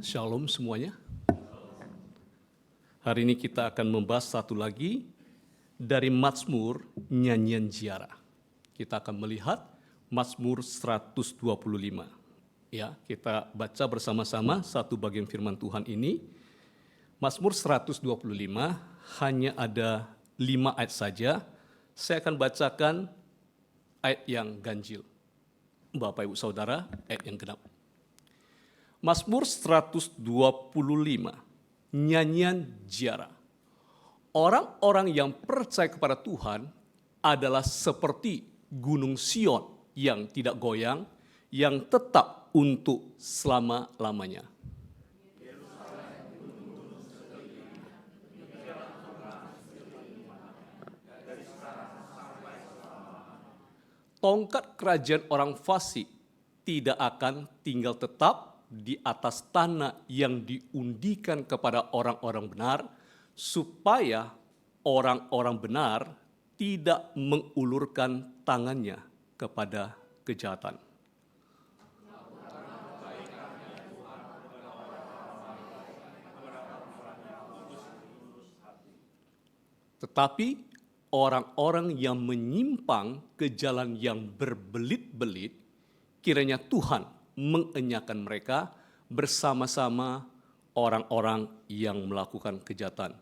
Shalom semuanya. Hari ini kita akan membahas satu lagi dari Mazmur Nyanyian Ziarah. Kita akan melihat Mazmur 125. Ya, kita baca bersama-sama satu bagian firman Tuhan ini. Mazmur 125 hanya ada 5 ayat saja. Saya akan bacakan ayat yang ganjil. Bapak Ibu Saudara, ayat yang genap. Mazmur 125, Nyanyian Ziarah. Orang-orang yang percaya kepada Tuhan adalah seperti gunung Sion yang tidak goyang, yang tetap untuk selama-lamanya. Tongkat kerajaan orang fasik tidak akan tinggal tetap di atas tanah yang diundikan kepada orang-orang benar, supaya orang-orang benar tidak mengulurkan tangannya kepada kejahatan. Tetapi orang-orang yang menyimpang ke jalan yang berbelit-belit, kiranya Tuhan mengenyahkan mereka bersama-sama orang-orang yang melakukan kejahatan.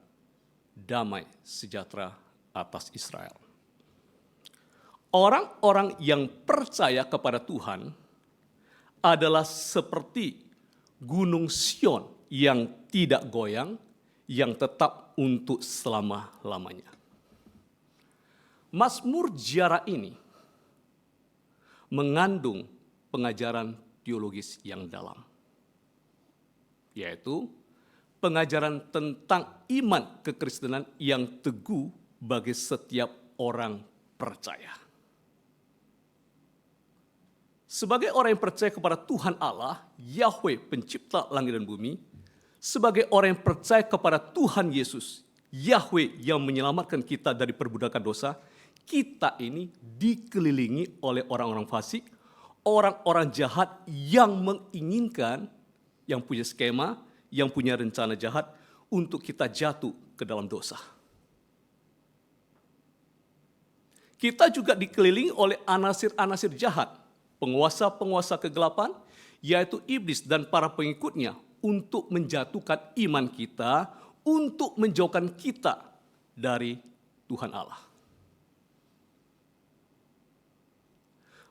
Damai sejahtera atas Israel. Orang-orang yang percaya kepada Tuhan adalah seperti gunung Sion yang tidak goyang, yang tetap untuk selama-lamanya. Mazmur Ziarah ini mengandung pengajaran teologis yang dalam, yaitu pengajaran tentang iman kekristenan yang teguh bagi setiap orang percaya. Sebagai orang yang percaya kepada Tuhan Allah, Yahweh pencipta langit dan bumi, sebagai orang yang percaya kepada Tuhan Yesus, Yahweh yang menyelamatkan kita dari perbudakan dosa, kita ini dikelilingi oleh orang-orang fasik, orang-orang jahat yang menginginkan, yang punya skema, yang punya rencana jahat untuk kita jatuh ke dalam dosa. Kita juga dikelilingi oleh anasir-anasir jahat, penguasa-penguasa kegelapan, yaitu iblis dan para pengikutnya, untuk menjatuhkan iman kita, untuk menjauhkan kita dari Tuhan Allah.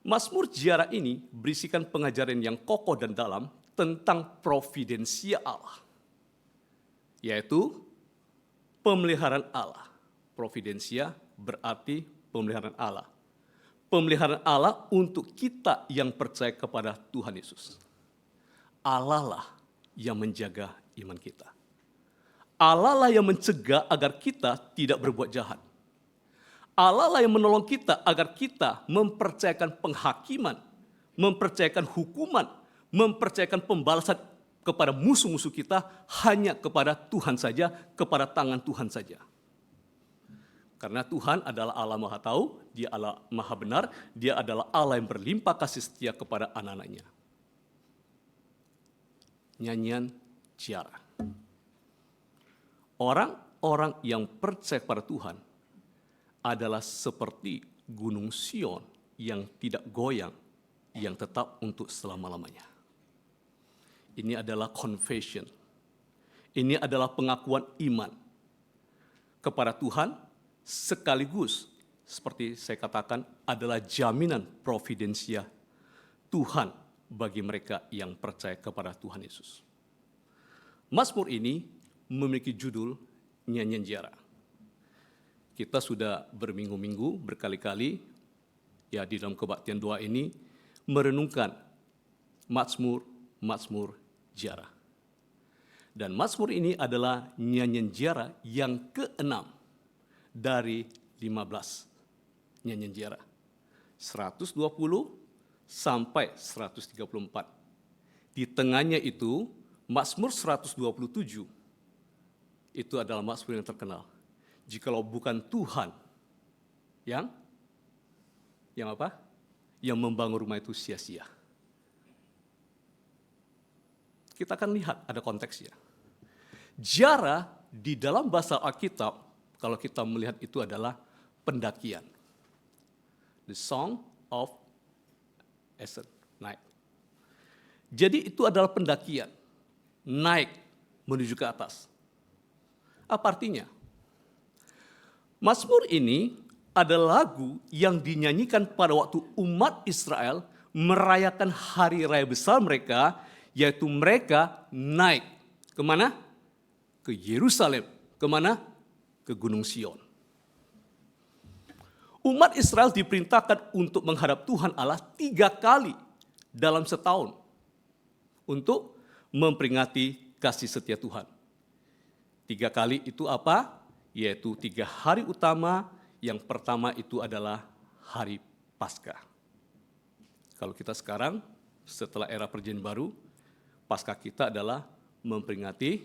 Mazmur Ziarah ini berisikan pengajaran yang kokoh dan dalam tentang providensia Allah, yaitu pemeliharaan Allah. Providensia berarti pemeliharaan Allah. Pemeliharaan Allah untuk kita yang percaya kepada Tuhan Yesus. Allah lah yang menjaga iman kita. Allah lah yang mencegah agar kita tidak berbuat jahat. Allah lah yang menolong kita agar kita mempercayakan penghakiman, mempercayakan hukuman, mempercayakan pembalasan kepada musuh-musuh kita hanya kepada Tuhan saja, kepada tangan Tuhan saja. Karena Tuhan adalah Allah Maha Tahu, Dia Allah Maha Benar, Dia adalah Allah yang berlimpah kasih setia kepada anak-anaknya. Nyanyian Ziarah. Orang-orang yang percaya kepada Tuhan adalah seperti gunung Sion yang tidak goyang, yang tetap untuk selama-lamanya. Ini adalah confession. Ini adalah pengakuan iman kepada Tuhan, sekaligus seperti saya katakan adalah jaminan providensia Tuhan bagi mereka yang percaya kepada Tuhan Yesus. Mazmur ini memiliki judul Nyanyian Ziarah. Kita sudah berminggu-minggu, berkali-kali, ya di dalam kebaktian doa ini, merenungkan Mazmur Ziarah. Dan Mazmur ini adalah nyanyian ziarah yang ke-6 dari 15 nyanyian ziarah. 120 sampai 134. Di tengahnya itu, Mazmur 127, itu adalah Mazmur yang terkenal. Jikalau bukan Tuhan yang apa? Yang membangun rumah itu sia-sia. Kita akan lihat ada konteksnya. Ziarah di dalam bahasa Alkitab, kalau kita melihat itu adalah pendakian. The Song of Ascent, naik. Jadi itu adalah pendakian, naik menuju ke atas. Apa artinya? Mazmur ini ada lagu yang dinyanyikan pada waktu umat Israel merayakan hari raya besar mereka, yaitu mereka naik. Kemana? Ke Yerusalem. Kemana? Ke Gunung Sion. Umat Israel diperintahkan untuk menghadap Tuhan Allah 3 kali dalam setahun untuk memperingati kasih setia Tuhan. 3 kali itu apa? Yaitu 3 hari utama. Yang pertama itu adalah hari Paskah. Kalau kita sekarang, setelah era Perjanjian Baru, Paskah kita adalah memperingati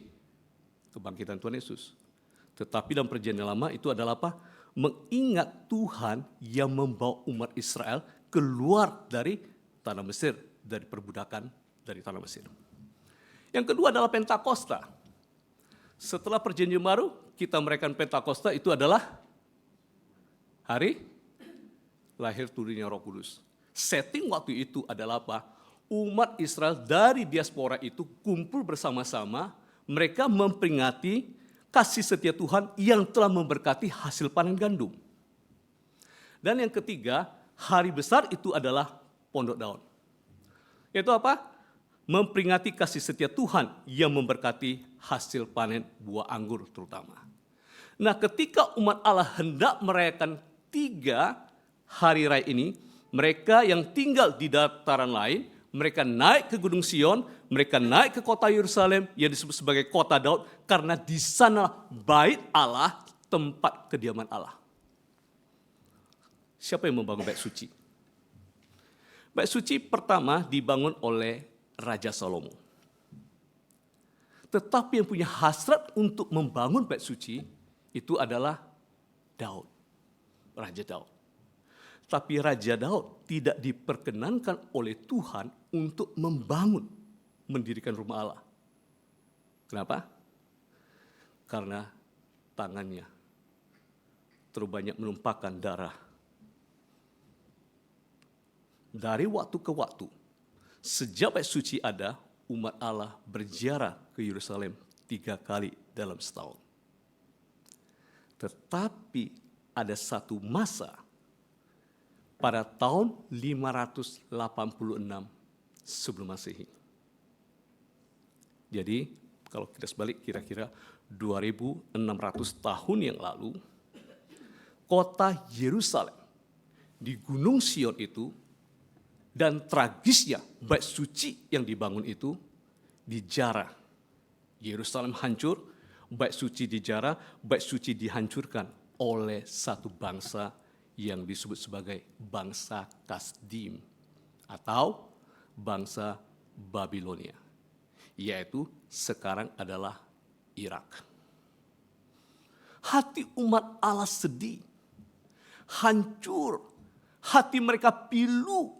kebangkitan Tuhan Yesus. Tetapi dalam Perjanjian Lama itu adalah apa? Mengingat Tuhan yang membawa umat Israel keluar dari tanah Mesir, dari perbudakan dari tanah Mesir. Yang kedua adalah Pentakosta. Setelah Perjanjian Baru, kita merayakan Pentakosta itu adalah hari lahir turunnya Roh Kudus. Setting waktu itu adalah apa? Umat Israel dari diaspora itu kumpul bersama-sama, mereka memperingati kasih setia Tuhan yang telah memberkati hasil panen gandum. Dan yang ketiga, hari besar itu adalah Pondok Daun. Yaitu apa? Memperingati kasih setia Tuhan yang memberkati hasil panen buah anggur terutama. Nah, ketika umat Allah hendak merayakan 3 hari raya ini, mereka yang tinggal di dataran lain, mereka naik ke Gunung Sion, mereka naik ke kota Yerusalem yang disebut sebagai kota Daud, karena di sana bait Allah, tempat kediaman Allah. Siapa yang membangun bait suci? Bait suci pertama dibangun oleh Raja Salomo. Tetapi yang punya hasrat untuk membangun bait suci itu adalah Daud, Raja Daud. Tapi Raja Daud tidak diperkenankan oleh Tuhan untuk mendirikan rumah Allah. Kenapa? Karena tangannya terlalu banyak menumpahkan darah. Dari waktu ke waktu, sejak bait suci ada, umat Allah berziarah ke Yerusalem 3 kali dalam setahun. Tetapi ada satu masa pada tahun 586 sebelum Masehi. Jadi kalau kita sebalik kira-kira 2600 tahun yang lalu, kota Yerusalem di Gunung Sion itu, dan tragisnya bait suci yang dibangun itu dijarah. Yerusalem hancur, bait suci dijarah, bait suci dihancurkan oleh satu bangsa yang disebut sebagai bangsa Kasdim atau bangsa Babilonia, yaitu sekarang adalah Irak. Hati umat Allah sedih, hancur, hati mereka pilu,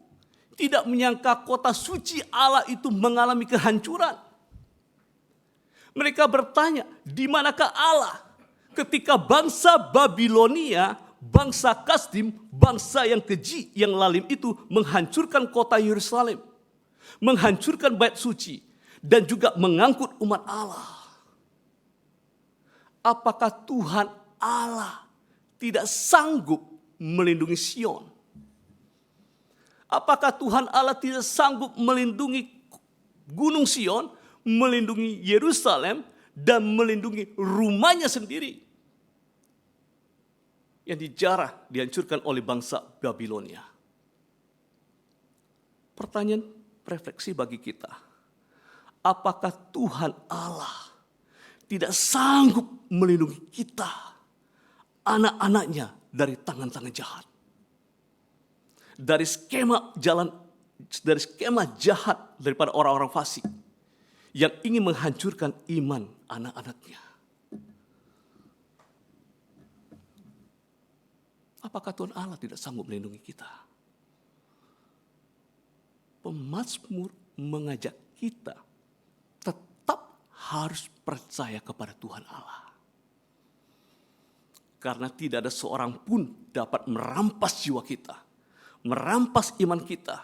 tidak menyangka kota suci Allah itu mengalami kehancuran. Mereka bertanya, di manakah Allah ketika bangsa Babilonia, bangsa Kasdim, bangsa yang keji, yang lalim itu menghancurkan kota Yerusalem, menghancurkan bait suci, dan juga mengangkut umat Allah. Apakah Tuhan Allah tidak sanggup melindungi Sion? Apakah Tuhan Allah tidak sanggup melindungi Gunung Sion, melindungi Yerusalem, dan melindungi rumahnya sendiri yang dijarah, dihancurkan oleh bangsa Babilonia? Pertanyaan refleksi bagi kita. Apakah Tuhan Allah tidak sanggup melindungi kita, anak-anaknya, dari tangan-tangan jahat? Dari skema jahat daripada orang-orang fasik yang ingin menghancurkan iman anak-anaknya. Apakah Tuhan Allah tidak sanggup melindungi kita? Pemazmur mengajak kita harus percaya kepada Tuhan Allah. Karena tidak ada seorang pun dapat merampas jiwa kita, merampas iman kita.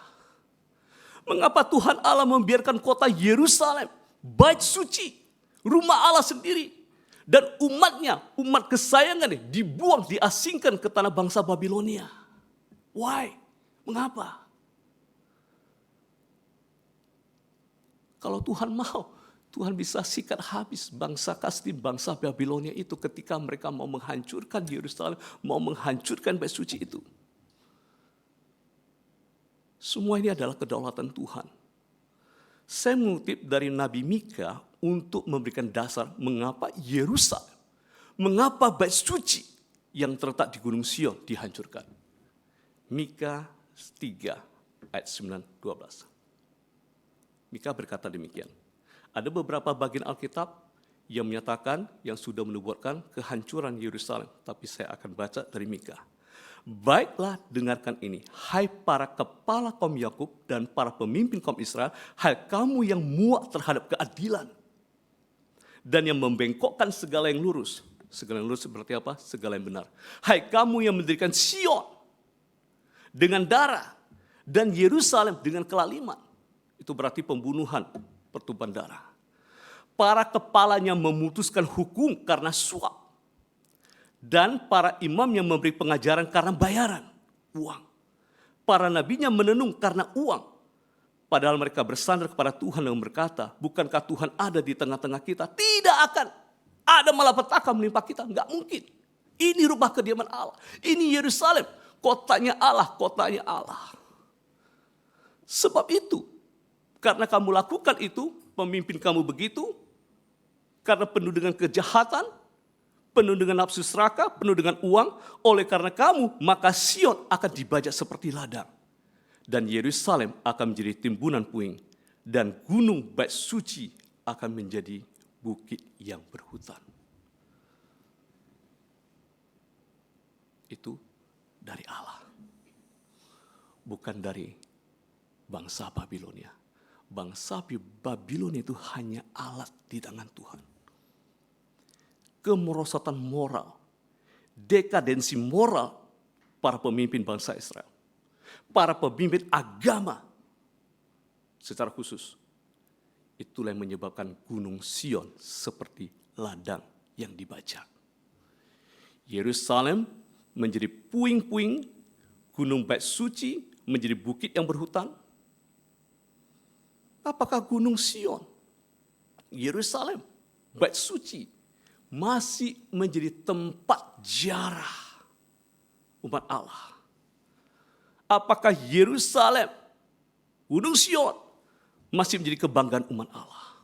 Mengapa Tuhan Allah membiarkan kota Yerusalem, bait suci, rumah Allah sendiri, dan umatnya, umat kesayangannya dibuang, diasingkan ke tanah bangsa Babilonia? Why? Mengapa? Kalau Tuhan mau, Tuhan bisa sikat habis bangsa Kasdim, bangsa Babilonia itu ketika mereka mau menghancurkan Yerusalem, mau menghancurkan bait suci itu. Semua ini adalah kedaulatan Tuhan. Saya mengutip dari Nabi Mika untuk memberikan dasar mengapa Yerusalem, mengapa bait suci yang terletak di Gunung Sion dihancurkan. Mika 3 ayat 9-12. Mika berkata demikian. Ada beberapa bagian Alkitab yang menyatakan, yang sudah menubuatkan kehancuran Yerusalem. Tapi saya akan baca dari Mika. Baiklah, dengarkan ini, hai para kepala kaum Yakub dan para pemimpin kaum Israel, hai kamu yang muak terhadap keadilan dan yang membengkokkan segala yang lurus. Segala yang lurus seperti apa? Segala yang benar. Hai kamu yang mendirikan Sion dengan darah dan Yerusalem dengan kelaliman. Itu berarti pembunuhan, pertumpahan darah. Para kepalanya memutuskan hukum karena suap. Dan para imam yang memberi pengajaran karena bayaran, uang. Para nabinya menenung karena uang. Padahal mereka bersandar kepada Tuhan dan berkata, bukankah Tuhan ada di tengah-tengah kita? Tidak akan ada malapetaka menimpa kita, enggak mungkin. Ini rumah kediaman Allah. Ini Yerusalem, kotanya Allah, kotanya Allah. Sebab itu, karena kamu lakukan itu, pemimpin kamu begitu, karena penuh dengan kejahatan, penuh dengan nafsu serakah, penuh dengan uang, oleh karena kamu, maka Sion akan dibajak seperti ladang. Dan Yerusalem akan menjadi timbunan puing, dan gunung bait suci akan menjadi bukit yang berhutan. Itu dari Allah, bukan dari bangsa Babilonia. Bangsa Babilonia itu hanya alat di tangan Tuhan. Kemerosotan moral, dekadensi moral para pemimpin bangsa Israel, para pemimpin agama secara khusus, itulah yang menyebabkan Gunung Sion seperti ladang yang dibajak. Yerusalem menjadi puing-puing, gunung bait suci menjadi bukit yang berhutan. Apakah Gunung Sion, Yerusalem, bait suci masih menjadi tempat ziarah umat Allah? Apakah Yerusalem, Gunung Sion masih menjadi kebanggaan umat Allah?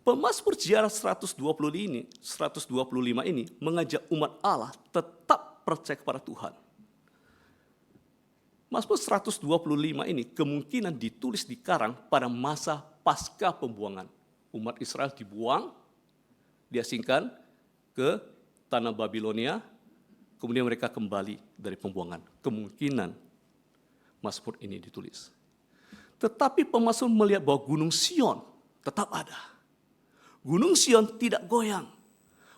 Pemazmur ziarah 125 ini mengajak umat Allah tetap percaya kepada Tuhan. Mazmur 125 ini kemungkinan ditulis dikarang pada masa pasca pembuangan. Umat Israel dibuang, diasingkan ke tanah Babilonia, kemudian mereka kembali dari pembuangan. Kemungkinan Mazmur ini ditulis. Tetapi pemazmur melihat bahwa Gunung Sion tetap ada. Gunung Sion tidak goyang.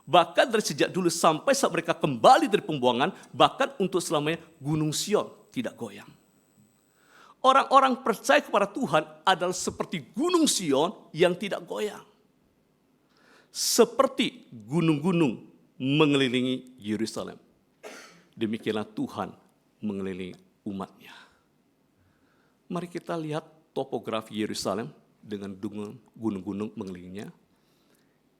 Bahkan dari sejak dulu sampai saat mereka kembali dari pembuangan, bahkan untuk selamanya Gunung Sion tidak goyang. Orang-orang percaya kepada Tuhan adalah seperti Gunung Sion yang tidak goyang. Seperti gunung-gunung mengelilingi Yerusalem. Demikianlah Tuhan mengelilingi umatnya. Mari kita lihat topografi Yerusalem dengan gunung-gunung mengelilinginya.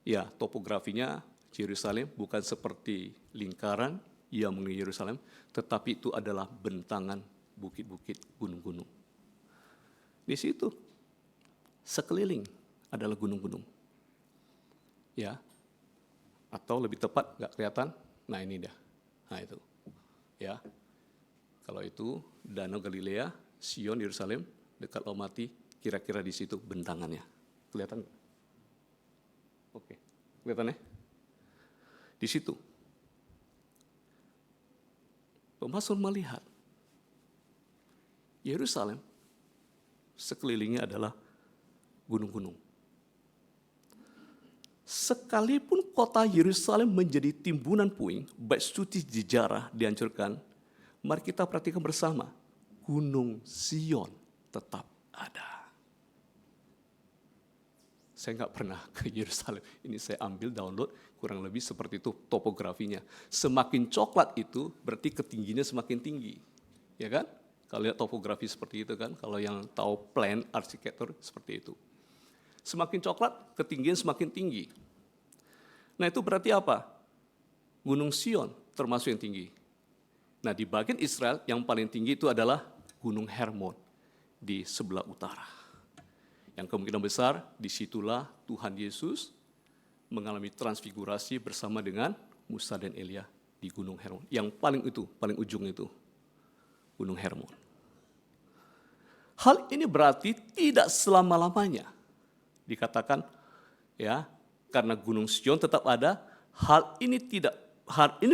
Ya, topografinya Yerusalem bukan seperti lingkaran yang mengelilingi Yerusalem, tetapi itu adalah bentangan bukit-bukit, gunung-gunung. Di situ sekeliling adalah gunung-gunung. Ya. Atau lebih tepat enggak kelihatan? Nah, ini dia. Nah, itu. Ya. Kalau itu Danau Galilea, Sion, Yerusalem, dekat Almati, kira-kira di situ bentangannya. Kelihatan enggak? Oke. Kelihatan ya? Di situ. Pemazmur melihat Yerusalem sekelilingnya adalah gunung-gunung. Sekalipun kota Yerusalem menjadi timbunan puing, bait suci dijarah, dihancurkan, mari kita perhatikan bersama, Gunung Sion tetap ada. Saya nggak pernah ke Yerusalem, ini saya ambil download, kurang lebih seperti itu topografinya. Semakin coklat itu berarti ketinggiannya semakin tinggi, ya kan? Kalau lihat topografi seperti itu kan, kalau yang tahu plan arsitektur seperti itu. Semakin coklat, ketinggian semakin tinggi. Nah itu berarti apa? Gunung Sion termasuk yang tinggi. Nah di bagian Israel yang paling tinggi itu adalah Gunung Hermon di sebelah utara. Yang kemungkinan besar disitulah Tuhan Yesus mengalami transfigurasi bersama dengan Musa dan Elia di Gunung Hermon. Yang paling ujung itu, Gunung Hermon. Hal ini berarti tidak selama-lamanya. Dikatakan ya, karena Gunung Sion tetap ada, hal ini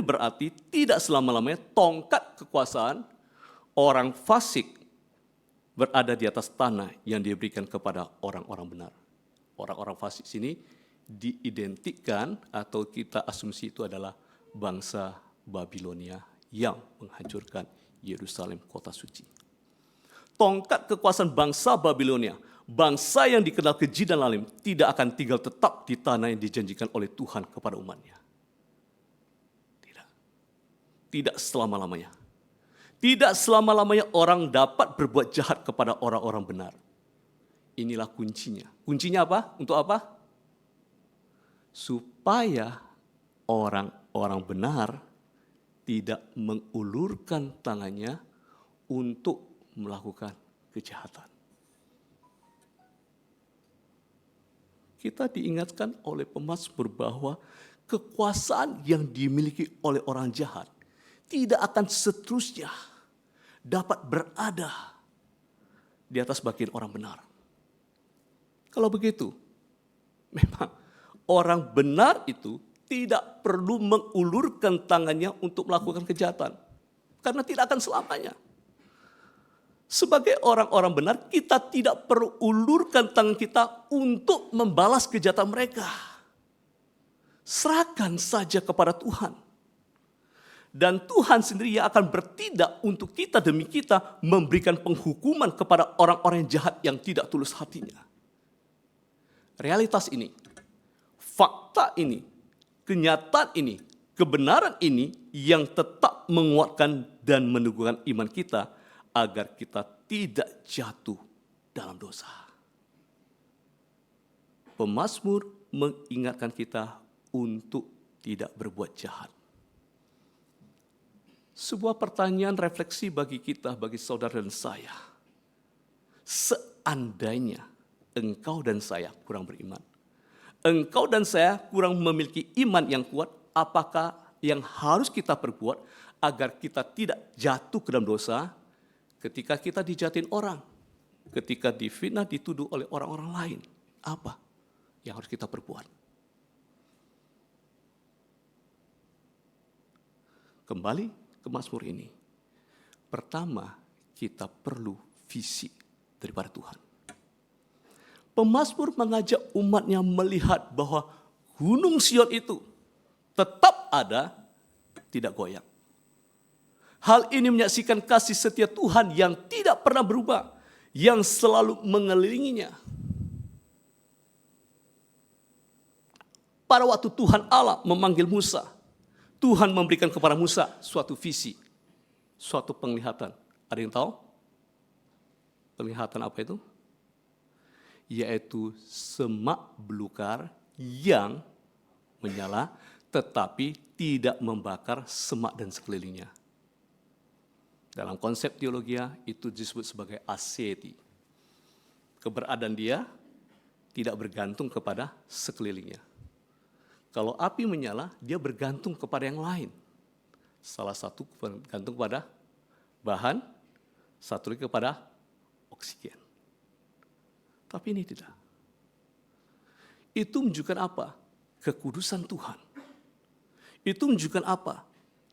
berarti tidak selama-lamanya tongkat kekuasaan orang fasik berada di atas tanah yang diberikan kepada orang-orang benar. Orang-orang fasik sini diidentikan atau kita asumsi itu adalah bangsa Babilonia yang menghancurkan Yerusalem, kota suci. Tongkat kekuasaan bangsa Babilonia, bangsa yang dikenal keji dan lalim, tidak akan tinggal tetap di tanah yang dijanjikan oleh Tuhan kepada umatnya. Tidak selama-lamanya. Tidak selama-lamanya orang dapat berbuat jahat kepada orang-orang benar. Inilah kuncinya. Kuncinya apa? Untuk apa? Supaya orang-orang benar tidak mengulurkan tangannya untuk melakukan kejahatan. Kita diingatkan oleh pemazmur bahwa kekuasaan yang dimiliki oleh orang jahat tidak akan seterusnya dapat berada di atas bagian orang benar. Kalau begitu, memang orang benar itu tidak perlu mengulurkan tangannya untuk melakukan kejahatan. Karena tidak akan selamanya. Sebagai orang-orang benar, kita tidak perlu ulurkan tangan kita untuk membalas kejahatan mereka. Serahkan saja kepada Tuhan. Dan Tuhan sendiri yang akan bertindak untuk kita demi kita memberikan penghukuman kepada orang-orang yang jahat yang tidak tulus hatinya. Realitas ini, fakta ini, kenyataan ini, kebenaran ini yang tetap menguatkan dan meneguhkan iman kita agar kita tidak jatuh dalam dosa. Pemazmur mengingatkan kita untuk tidak berbuat jahat. Sebuah pertanyaan refleksi bagi kita, bagi saudara dan saya. Seandainya engkau dan saya kurang beriman, engkau dan saya kurang memiliki iman yang kuat, apakah yang harus kita perbuat agar kita tidak jatuh ke dalam dosa ketika kita dijahatin orang, ketika difitnah, dituduh oleh orang-orang lain? Apa yang harus kita perbuat? Kembali ke Mazmur ini. Pertama, kita perlu visi daripada Tuhan. Pemazmur mengajak umatnya melihat bahwa Gunung Sion itu tetap ada, tidak goyang. Hal ini menyaksikan kasih setia Tuhan yang tidak pernah berubah, yang selalu mengelilinginya. Pada waktu Tuhan Allah memanggil Musa, Tuhan memberikan kepada Musa suatu visi, suatu penglihatan. Ada yang tahu? Penglihatan apa itu? Yaitu semak belukar yang menyala tetapi tidak membakar semak dan sekelilingnya. Dalam konsep teologi itu disebut sebagai asceti. Keberadaan dia tidak bergantung kepada sekelilingnya. Kalau api menyala, dia bergantung kepada yang lain. Salah satu bergantung kepada bahan, satu lagi kepada oksigen. Tapi ini tidak. Itu menunjukkan apa? Kekudusan Tuhan. Itu menunjukkan apa?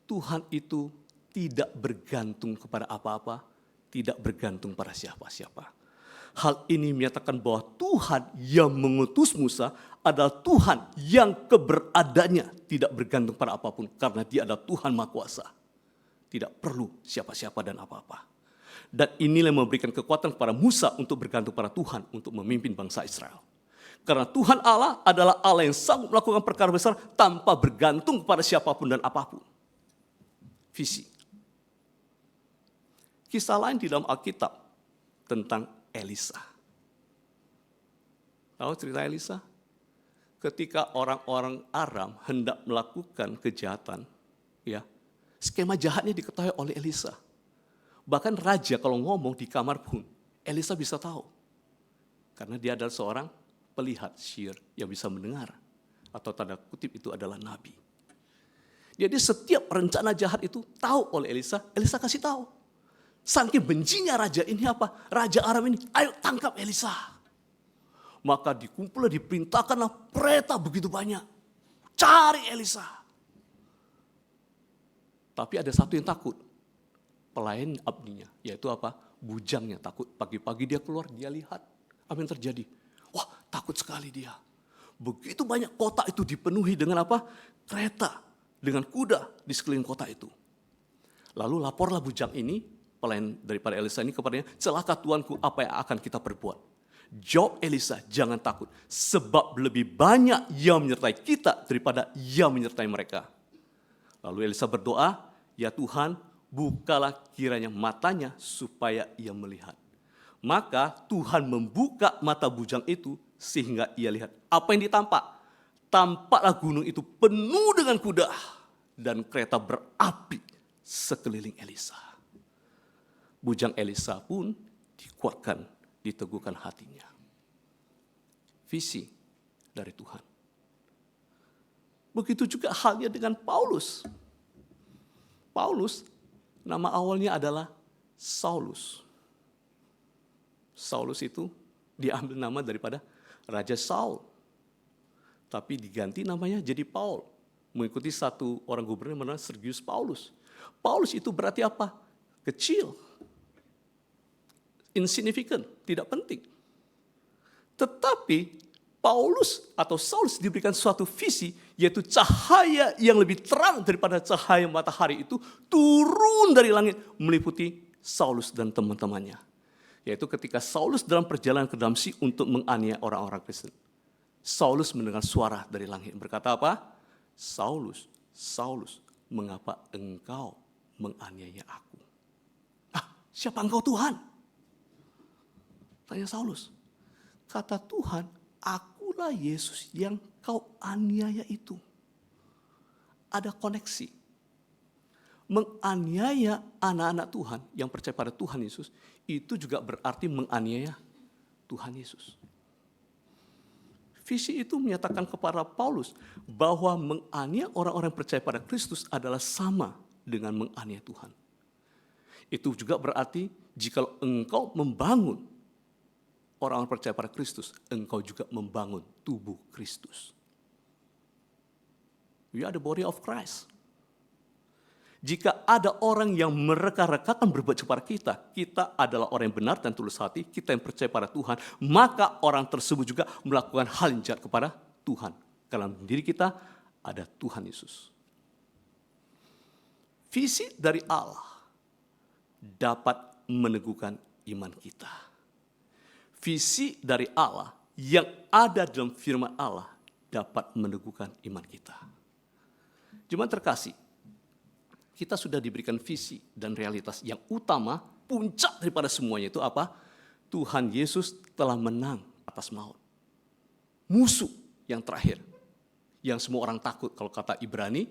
Tuhan itu tidak bergantung kepada apa-apa, tidak bergantung pada siapa-siapa. Hal ini menyatakan bahwa Tuhan yang mengutus Musa adalah Tuhan yang keberadaannya tidak bergantung pada apapun, karena Dia adalah Tuhan Maha Kuasa. Tidak perlu siapa-siapa dan apa-apa. Dan inilah yang memberikan kekuatan kepada Musa untuk bergantung pada Tuhan untuk memimpin bangsa Israel. Karena Tuhan Allah adalah Allah yang sanggup melakukan perkara besar tanpa bergantung kepada siapapun dan apapun. Visi. Kisah lain di dalam Alkitab tentang Elisa. Tahu cerita Elisa? Ketika orang-orang Aram hendak melakukan kejahatan, ya, skema jahatnya diketahui oleh Elisa. Bahkan raja kalau ngomong di kamar pun, Elisa bisa tahu. Karena dia adalah seorang pelihat sihir yang bisa mendengar. Atau tanda kutip itu adalah nabi. Jadi setiap rencana jahat itu tahu oleh Elisa, Elisa kasih tahu. Saking bencinya raja ini apa? Raja Aram ini, ayo tangkap Elisa. Maka dikumpullah, diperintahkanlah kereta begitu banyak. Cari Elisa. Tapi ada satu yang takut. Pelayan abdinya, yaitu apa? Bujangnya takut. Pagi-pagi dia keluar, dia lihat apa yang terjadi. Wah, takut sekali dia. Begitu banyak kota itu dipenuhi dengan apa? Kereta, dengan kuda di sekeliling kota itu. Lalu laporlah bujang ini, pelayan daripada Elisa ini kepadanya, celaka tuanku, apa yang akan kita perbuat? Jawab Elisa, jangan takut, sebab lebih banyak yang menyertai kita daripada yang menyertai mereka. Lalu Elisa berdoa, ya Tuhan, bukalah kiranya matanya supaya ia melihat. Maka Tuhan membuka mata bujang itu sehingga ia lihat. Apa yang ditampak? Tampaklah gunung itu penuh dengan kuda dan kereta berapi sekeliling Elisa. Bujang Elisa pun dikuatkan, diteguhkan hatinya. Visi dari Tuhan. Begitu juga halnya dengan Paulus. Paulus, nama awalnya adalah Saulus. Saulus itu diambil nama daripada Raja Saul. Tapi diganti namanya jadi Paul. Mengikuti satu orang gubernur bernama Sergius Paulus. Paulus itu berarti apa? Kecil. Insignificant, tidak penting. Tetapi Paulus atau Saulus diberikan suatu visi, yaitu cahaya yang lebih terang daripada cahaya matahari itu turun dari langit meliputi Saulus dan teman-temannya. Yaitu ketika Saulus dalam perjalanan ke Damsyik untuk menganiaya orang-orang Kristen. Saulus mendengar suara dari langit berkata apa? Saulus, Saulus, mengapa engkau menganiaya aku? Siapa engkau Tuhan? Tanya Saulus. Kata Tuhan, akulah Yesus yang kau aniaya itu. Ada koneksi. Menganiaya anak-anak Tuhan yang percaya pada Tuhan Yesus, itu juga berarti menganiaya Tuhan Yesus. Visi itu menyatakan kepada Paulus bahwa menganiaya orang-orang yang percaya pada Kristus adalah sama dengan menganiaya Tuhan. Itu juga berarti jika engkau membangun orang-orang percaya pada Kristus, engkau juga membangun tubuh Kristus. We are the body of Christ. Jika ada orang yang mereka-rekakan berbuat kepada kita, kita adalah orang yang benar dan tulus hati, kita yang percaya pada Tuhan, maka orang tersebut juga melakukan hal yang jahat kepada Tuhan. Dalam diri kita ada Tuhan Yesus. Visi dari Allah dapat meneguhkan iman kita. Visi dari Allah yang ada dalam firman Allah dapat meneguhkan iman kita. Jemaat terkasih, kita sudah diberikan visi dan realitas yang utama, puncak daripada semuanya itu apa? Tuhan Yesus telah menang atas maut. Musuh yang terakhir, yang semua orang takut, kalau kata Ibrani,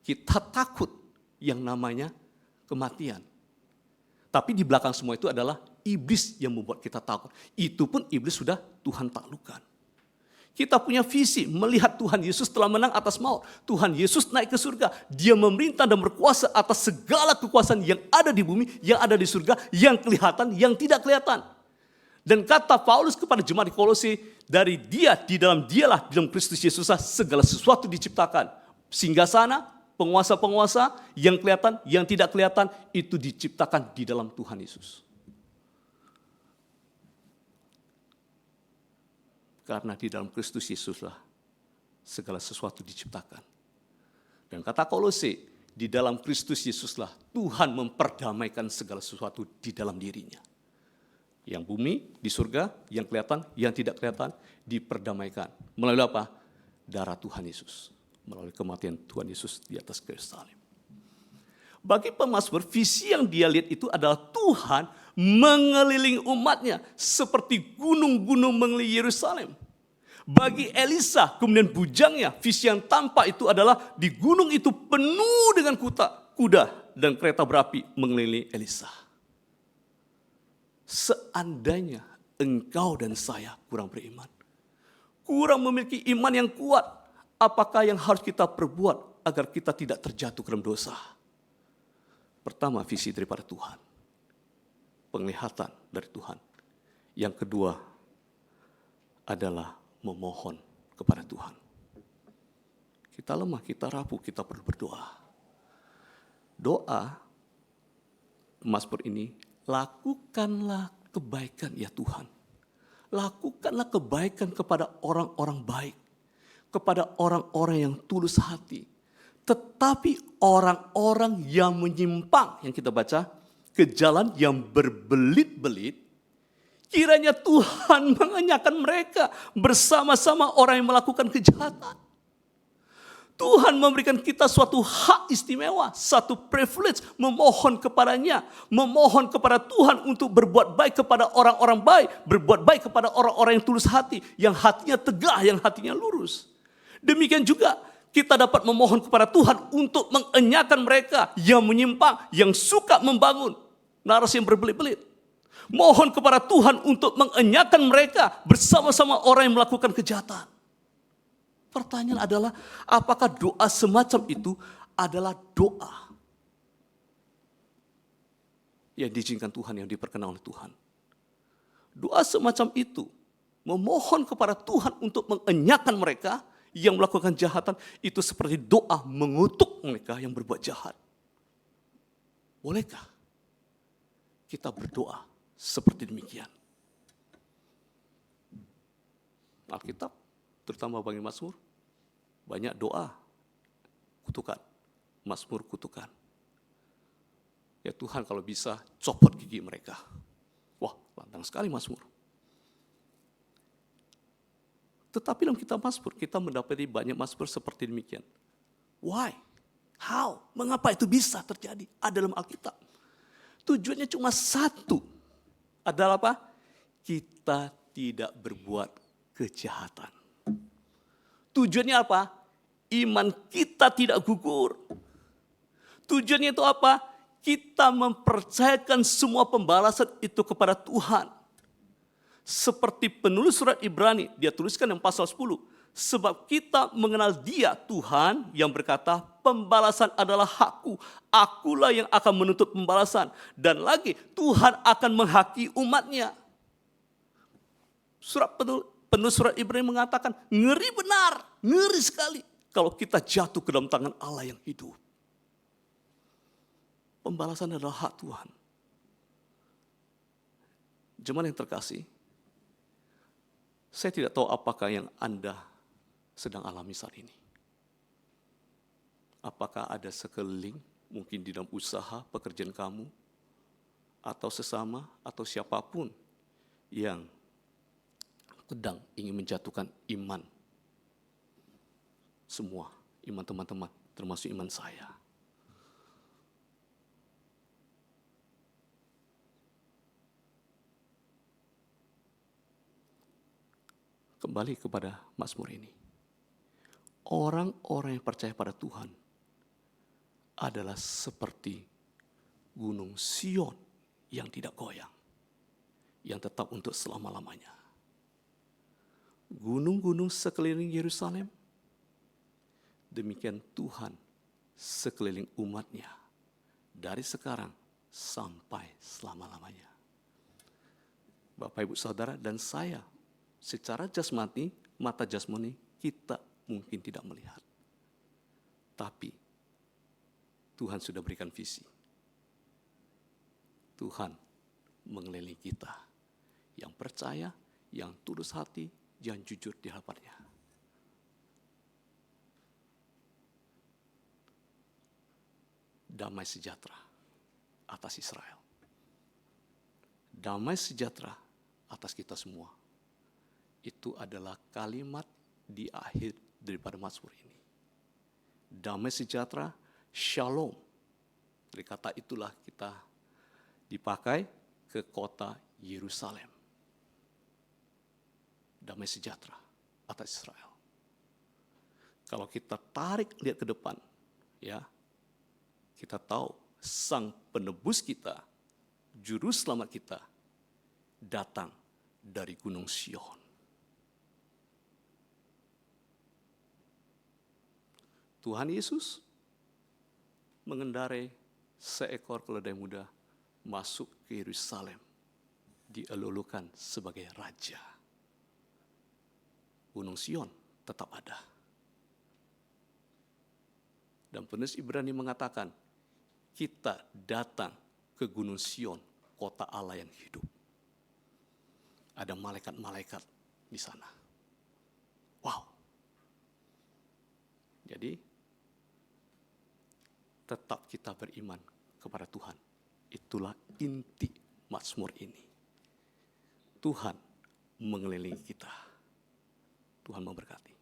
kita takut yang namanya kematian. Tapi di belakang semua itu adalah iblis yang membuat kita takut. Itu pun iblis sudah Tuhan taklukkan. Kita punya visi melihat Tuhan Yesus telah menang atas maut. Tuhan Yesus naik ke surga. Dia memerintah dan berkuasa atas segala kekuasaan yang ada di bumi, yang ada di surga, yang kelihatan, yang tidak kelihatan. Dan kata Paulus kepada jemaat di Kolose, dari dia, di dalam dialah, di dalam Kristus Yesus segala sesuatu diciptakan. Singgasana, penguasa-penguasa, yang kelihatan, yang tidak kelihatan, itu diciptakan di dalam Tuhan Yesus. Karena di dalam Kristus Yesuslah segala sesuatu diciptakan. Dan kata Kolose, di dalam Kristus Yesuslah Tuhan memperdamaikan segala sesuatu di dalam dirinya. Yang bumi, di surga, yang kelihatan, yang tidak kelihatan, diperdamaikan. Melalui apa? Darah Tuhan Yesus. Melalui kematian Tuhan Yesus di atas kayu salib. Bagi pemazmur, visi yang dia lihat itu adalah Tuhan mengelilingi umatnya seperti gunung-gunung mengelilingi Yerusalem. Bagi Elisa, kemudian bujangnya, visi yang tampak itu adalah di gunung itu penuh dengan kuda dan kereta berapi mengelilingi Elisa. Seandainya engkau dan saya kurang beriman, kurang memiliki iman yang kuat, apakah yang harus kita perbuat agar kita tidak terjatuh ke dalam dosa? Pertama, visi daripada Tuhan. Penglihatan dari Tuhan. Yang kedua adalah memohon kepada Tuhan. Kita lemah, kita rapuh, kita perlu berdoa. Doa Mazmur ini, lakukanlah kebaikan ya Tuhan. Lakukanlah kebaikan kepada orang-orang baik, kepada orang-orang yang tulus hati. Tetapi orang-orang yang menyimpang, yang kita baca, ke jalan yang berbelit-belit, kiranya Tuhan mengenyahkan mereka bersama-sama orang yang melakukan kejahatan. Tuhan memberikan kita suatu hak istimewa, satu privilege, memohon kepadanya, memohon kepada Tuhan untuk berbuat baik kepada orang-orang baik, berbuat baik kepada orang-orang yang tulus hati, yang hatinya tegah, yang hatinya lurus. Demikian juga kita dapat memohon kepada Tuhan untuk mengenyahkan mereka yang menyimpang, yang suka membangun narasi yang berbelit-belit. Mohon kepada Tuhan untuk mengenyahkan mereka bersama-sama orang yang melakukan kejahatan. Pertanyaan adalah, apakah doa semacam itu adalah doa yang diizinkan Tuhan, yang diperkenan oleh Tuhan? Doa semacam itu, memohon kepada Tuhan untuk mengenyahkan mereka yang melakukan kejahatan, itu seperti doa mengutuk mereka yang berbuat jahat. Bolehkah kita berdoa seperti demikian? Alkitab, terutama bagi Mazmur, banyak doa kutukan, Mazmur kutukan. Ya Tuhan, kalau bisa copot gigi mereka. Wah, lantang sekali Mazmur. Tetapi dalam kitab Mazmur kita mendapati banyak Mazmur seperti demikian. Why? How? Mengapa itu bisa terjadi? Ada dalam Alkitab. Tujuannya cuma satu. Adalah apa? Kita tidak berbuat kejahatan. Tujuannya apa? Iman kita tidak gugur. Tujuannya itu apa? Kita mempercayakan semua pembalasan itu kepada Tuhan. Seperti penulis surat Ibrani, dia tuliskan dalam pasal 10. Sebab kita mengenal Dia, Tuhan, yang berkata, pembalasan adalah hakku. Akulah yang akan menuntut pembalasan. Dan lagi, Tuhan akan menghakimi umatnya. Penulis surat Ibrani mengatakan, ngeri benar, ngeri sekali kalau kita jatuh ke dalam tangan Allah yang hidup. Pembalasan adalah hak Tuhan. Jemaat yang terkasih, saya tidak tahu apakah yang Anda sedang alami saat ini. Apakah ada sekeliling, mungkin di dalam usaha, pekerjaan kamu, atau sesama, atau siapapun yang sedang ingin menjatuhkan iman. Semua, iman teman-teman, termasuk iman saya. Kembali kepada Mazmur ini. Orang-orang yang percaya pada Tuhan adalah seperti gunung Sion yang tidak goyang, yang tetap untuk selama-lamanya. Gunung-gunung sekeliling Yerusalem, demikian Tuhan sekeliling umatnya dari sekarang sampai selama-lamanya. Bapak, Ibu, Saudara, dan saya secara jasmani, mata jasmani kita mungkin tidak melihat. Tapi Tuhan sudah berikan visi. Tuhan mengelilingi kita yang percaya, yang tulus hati, yang jujur di hadapannya. Damai sejahtera atas Israel. Damai sejahtera atas kita semua. Itu adalah kalimat di akhir daripada Mazmur ini. Damai sejahtera, shalom. Dari kata itulah kita dipakai ke kota Yerusalem. Damai sejahtera atas Israel. Kalau kita tarik lihat ke depan, ya, kita tahu Sang Penebus kita, Juru Selamat kita, datang dari Gunung Sion. Tuhan Yesus mengendarai seekor keledai muda masuk ke Yerusalem, dielulukan sebagai raja. Gunung Sion tetap ada. Dan penulis Ibrani mengatakan, kita datang ke Gunung Sion, kota Allah yang hidup. Ada malaikat-malaikat di sana. Wow. Jadi, tetap kita beriman kepada Tuhan. Itulah inti Mazmur ini. Tuhan mengelilingi kita. Tuhan memberkati.